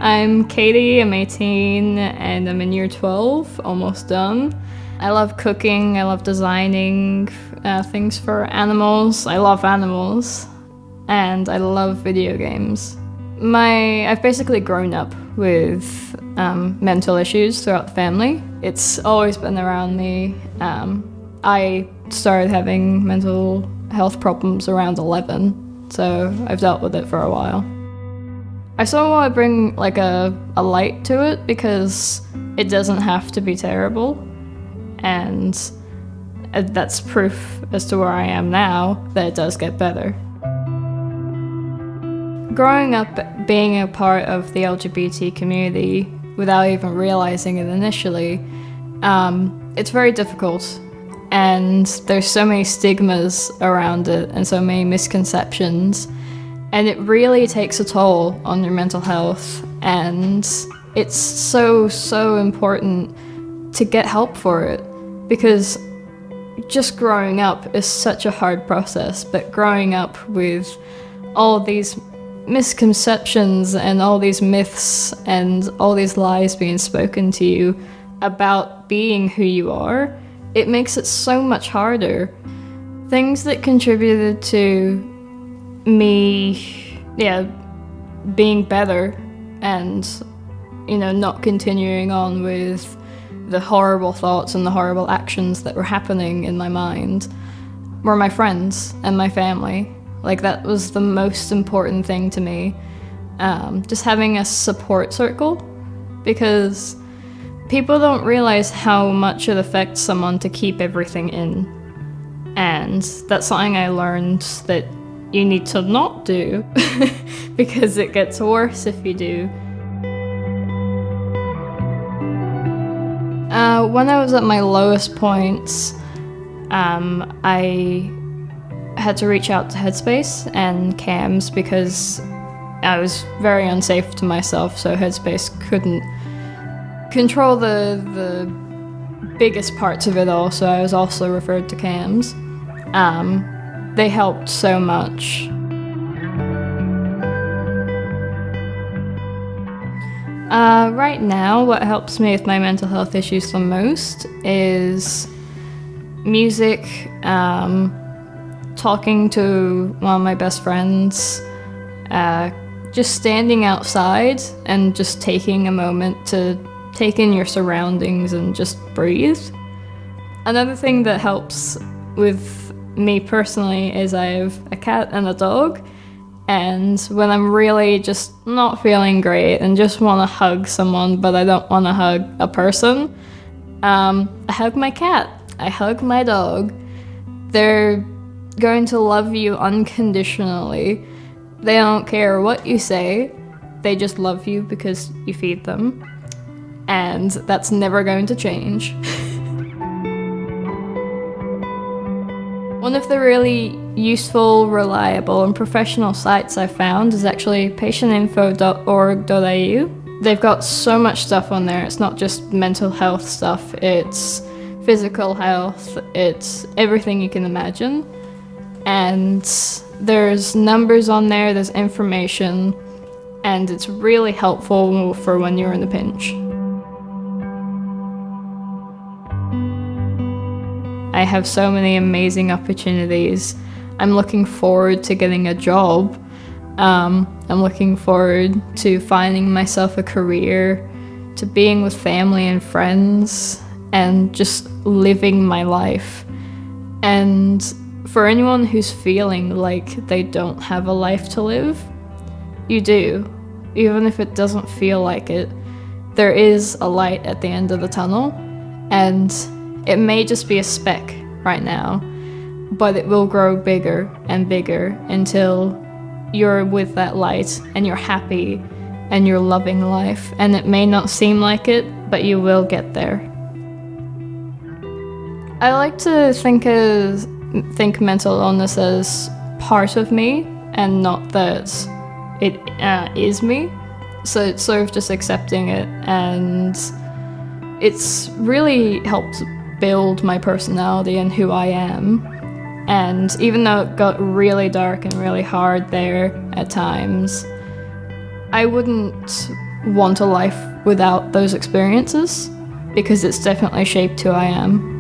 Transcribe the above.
I'm Katie, I'm 18, and I'm in year 12, almost done. I love cooking, I love designing things for animals. I love animals, and I love video games. I've basically grown up with mental issues throughout the family. It's always been around me. I started having mental health problems around 11, so I've dealt with it for a while. I sort of want to bring like a light to it because it doesn't have to be terrible, and that's proof as to where I am now that it does get better. Growing up being a part of the LGBT community without even realizing it initially, it's very difficult, and there's so many stigmas around it and so many misconceptions. And it really takes a toll on your mental health, and it's so important to get help for it, because just growing up is such a hard process, but growing up with all these misconceptions and all these myths and all these lies being spoken to you about being who you are, it makes it so much harder. Things that contributed to me, being better and, not continuing on with the horrible thoughts and the horrible actions that were happening in my mind were my friends and my family. Like, that was the most important thing to me. Just having a support circle, because people don't realize how much it affects someone to keep everything in. And that's something I learned that you need to not do because it gets worse if you do. When I was at my lowest points, I had to reach out to Headspace and CAMHS because I was very unsafe to myself, so Headspace couldn't control the biggest parts of it all, so I was also referred to CAMHS. They helped so much. Right now, what helps me with my mental health issues the most is music, talking to one of my best friends, just standing outside and just taking a moment to take in your surroundings and just breathe. Another thing that helps with me personally is I have a cat and a dog, and when I'm really just not feeling great and just want to hug someone but I don't want to hug a person, I hug my cat, I hug my dog. They're going to love you unconditionally. They don't care what you say, they just love you because you feed them, and that's never going to change. One of the really useful, reliable, and professional sites I've found is actually patientinfo.org.au. They've got so much stuff on there. It's not just mental health stuff, it's physical health, it's everything you can imagine. And there's numbers on there, there's information, and it's really helpful for when you're in a pinch. I have so many amazing opportunities. I'm looking forward to getting a job. I'm looking forward to finding myself a career, to being with family and friends, and just living my life. And for anyone who's feeling like they don't have a life to live, you do. Even if it doesn't feel like it, there is a light at the end of the tunnel, and it may just be a speck right now, but it will grow bigger and bigger until you're with that light and you're happy and you're loving life. And it may not seem like it, but you will get there. I like to think mental illness as part of me and not that it is me. So it's sort of just accepting it, and it's really helped build my personality and who I am. And even though it got really dark and really hard there at times, I wouldn't want a life without those experiences, because it's definitely shaped who I am.